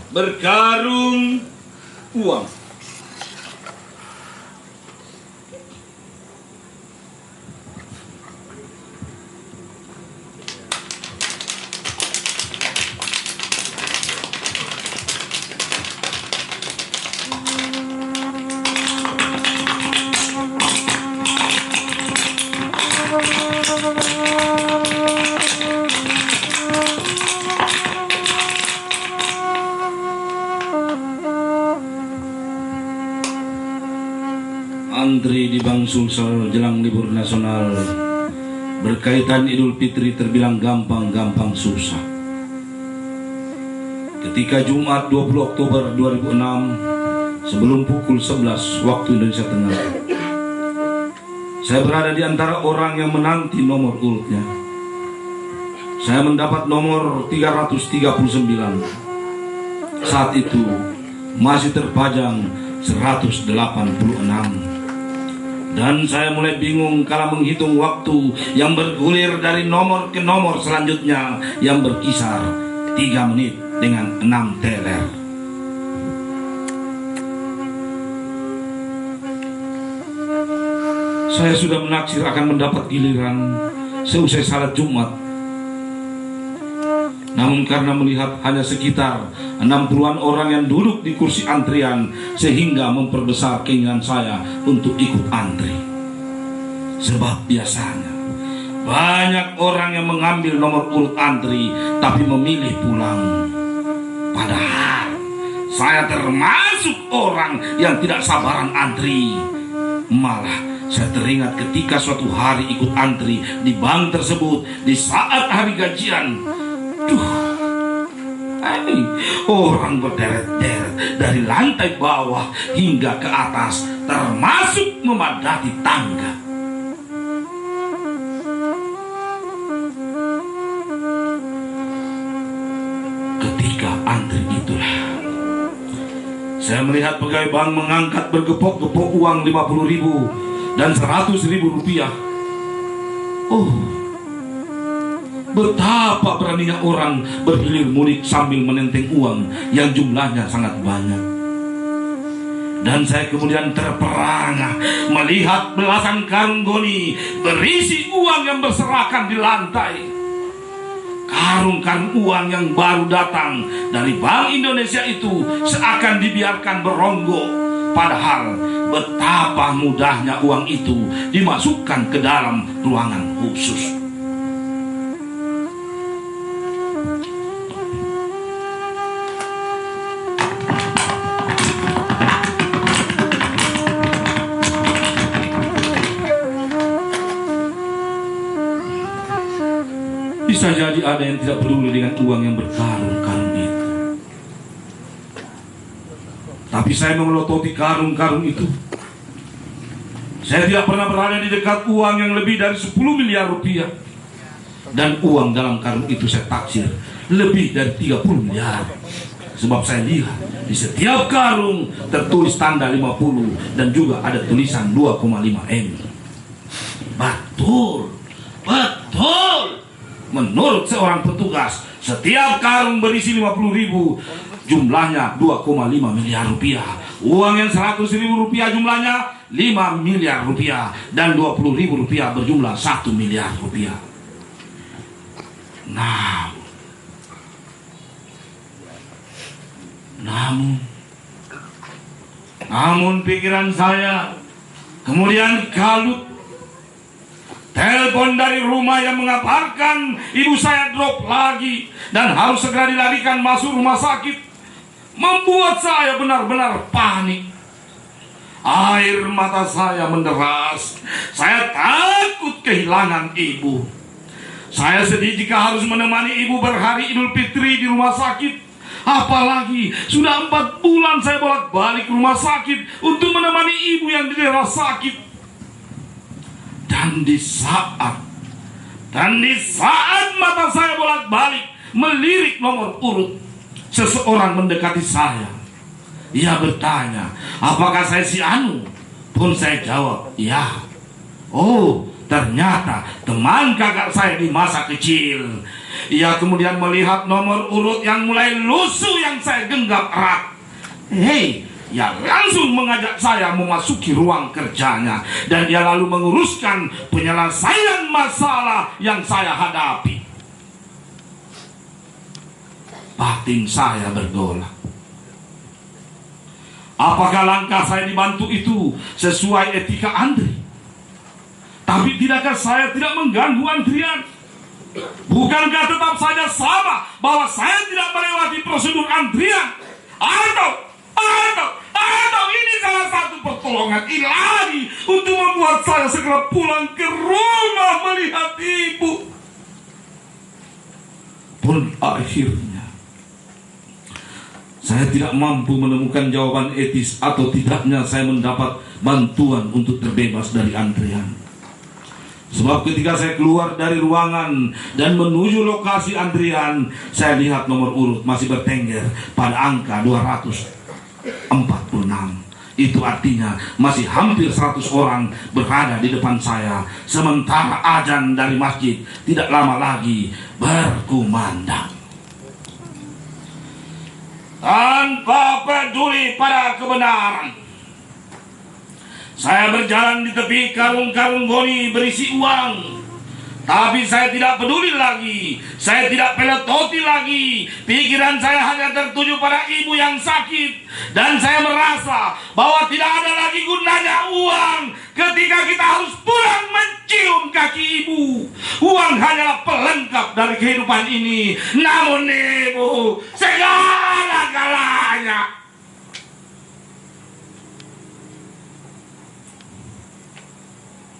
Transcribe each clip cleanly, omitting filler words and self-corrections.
Berkarung uang. Antri di Bank Sulsel jelang libur nasional berkaitan Idul Fitri terbilang gampang-gampang susah. Ketika Jumat 20 Oktober 2006 sebelum pukul 11 waktu Indonesia Tengah, saya berada di antara orang yang menanti nomor urutnya. Saya mendapat nomor 339. Saat itu masih terpajang 186. Dan saya mulai bingung kala menghitung waktu yang bergulir dari nomor ke nomor selanjutnya yang berkisar 3 menit dengan 6 teler. Saya sudah menaksir akan mendapat giliran seusai salat Jumat. Namun karena melihat hanya sekitar 60-an orang yang duduk di kursi antrian, sehingga memperbesar keinginan saya untuk ikut antri. Sebab biasanya banyak orang yang mengambil nomor urut antri tapi memilih pulang. Padahal saya termasuk orang yang tidak sabaran antri. Malah saya teringat ketika suatu hari ikut antri di bank tersebut di saat hari gajian. Orang berderet-deret dari lantai bawah hingga ke atas, termasuk memadati tangga. Ketika antri itulah saya melihat pegawai bank mengangkat bergepok-gepok uang 50.000 dan 100.000 rupiah. Betapa beraninya orang berhilir mudik sambil menenteng uang yang jumlahnya sangat banyak. Dan saya kemudian terperangah melihat belasan karung goni berisi uang yang berserakan di lantai. Karung-karung uang yang baru datang dari Bank Indonesia itu seakan dibiarkan beronggok. Padahal betapa mudahnya uang itu dimasukkan ke dalam ruangan khusus. Bisa jadi ada yang tidak peduli dengan uang yang berkarung-karung itu. Tapi saya memelototi karung-karung itu. Saya tidak pernah berada di dekat uang yang lebih dari 10 miliar rupiah. Dan uang dalam karung itu saya taksir lebih dari 30 miliar. Sebab saya lihat di setiap karung tertulis tanda 50 dan juga ada tulisan 2,5 M. Betul. Menurut seorang petugas, setiap karung berisi 50.000, jumlahnya 2,5 miliar rupiah. Uang yang 100.000 rupiah jumlahnya 5 miliar rupiah. Dan 20.000 rupiah berjumlah 1 miliar rupiah. Namun pikiran saya kemudian kalut. Telepon dari rumah yang mengabarkan ibu saya drop lagi dan harus segera dilarikan masuk rumah sakit membuat saya benar-benar panik. Air mata saya menderas. Saya takut kehilangan ibu. Saya sedih jika harus menemani ibu berhari Idul Fitri di rumah sakit. Apalagi sudah 4 bulan saya bolak-balik ke rumah sakit untuk menemani ibu yang di daerah sakit. Dan di saat mata saya bolak-balik melirik nomor urut, seseorang mendekati saya. Ia bertanya, apakah saya si Anu, Pun saya jawab, ya. Oh, ternyata teman kakak saya di masa kecil. Ia kemudian melihat nomor urut yang mulai lusuh yang saya genggam erat. Hei, ia langsung mengajak saya memasuki ruang kerjanya. Dan ia lalu menguruskan penyelesaian masalah yang saya hadapi. Batin saya bergolak. Apakah langkah saya dibantu itu sesuai etika Andri? Tapi tidakkah saya tidak mengganggu antrian? Bukankah tetap saja sama bahwa saya tidak melewati prosedur antrian? Atau ini salah satu pertolongan ilahi untuk membuat saya segera pulang ke rumah melihat ibu. Pun akhirnya saya tidak mampu menemukan jawaban etis atau tidaknya saya mendapat bantuan untuk terbebas dari antrian. Sebab ketika saya keluar dari ruangan dan menuju lokasi antrian, saya lihat nomor urut masih bertengger pada angka 246. Itu artinya masih hampir 100 orang berada di depan saya, sementara azan dari masjid tidak lama lagi berkumandang. Tanpa peduli pada kebenaran, saya berjalan di tepi karung-karung goni berisi uang. Tapi saya tidak peduli lagi. Saya tidak peletoti lagi. Pikiran saya hanya tertuju pada ibu yang sakit. Dan saya merasa bahwa tidak ada lagi gunanya uang ketika kita harus pulang mencium kaki ibu. Uang hanyalah pelengkap dari kehidupan ini. Namun ibu segala-galanya.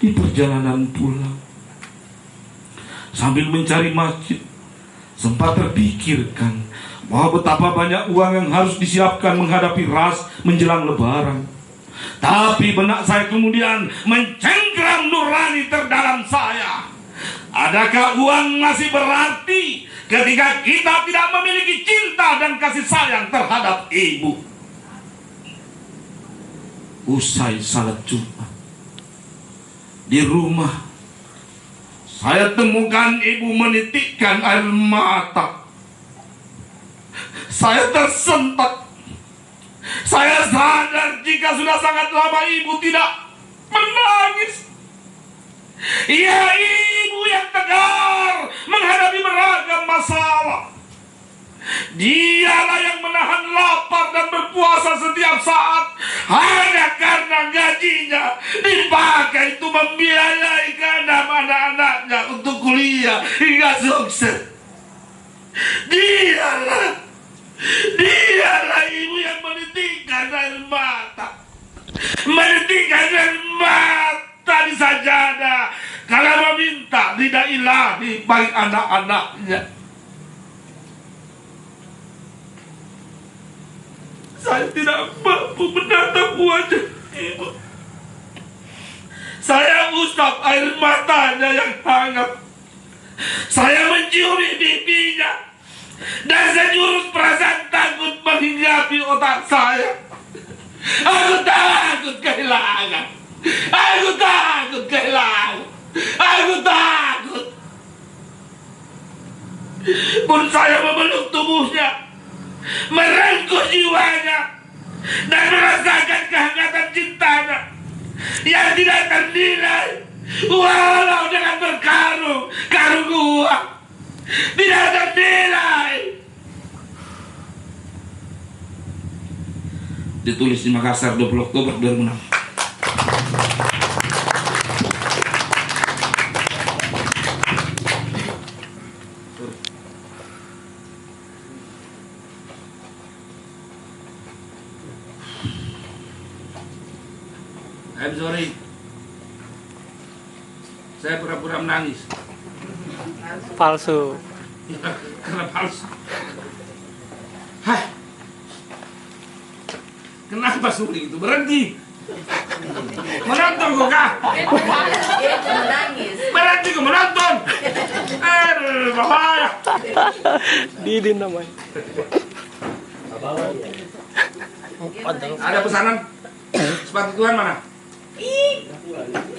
Di perjalanan pulang, sambil mencari masjid, sempat terpikirkan bahwa betapa banyak uang yang harus disiapkan menghadapi ras menjelang lebaran. Tapi benak saya kemudian mencengkram nurani terdalam saya. Adakah uang masih berarti ketika kita tidak memiliki cinta dan kasih sayang terhadap ibu? Usai salat Jumat, di rumah, saya temukan ibu menitikkan air mata. Saya tersentak. Saya sadar jika sudah sangat lama ibu tidak menangis. Ia ibu yang tegar menghadapi beragam masalah. Dialah yang menahan lapar dan berpuasa setiap saat hanya karena gajinya dipakai untuk membiayai keenam anak-anaknya untuk kuliah hingga sukses. Dialah ibu yang menitikkan air mata, di sajadah kalau meminta ridha ilahi bagi anak-anaknya. Saya tidak mampu menatap wajah ibu. Saya usap air matanya yang hangat. Saya menciumi pipinya. Dan sejurus perasaan takut menghinggapi otak saya. Aku takut kehilangan. Aku takut kehilangan. Aku takut. Pun saya memeluk tubuhnya, merengkuh jiwanya, dan merasakan kehangatan cintanya yang tidak ternilai walau dengan berkarung uang, tidak ternilai. Ditulis di Makassar 20 Oktober 2006. I'm sorry, saya pura-pura menangis. Palsu. Ya, karena palsu. Hai, kenapa suling itu berhenti? Menonton kok kak? Berhenti kok menonton? Bahaya. Didin namanya. Ada pesanan sepatu Tuhan mana? Tuhan.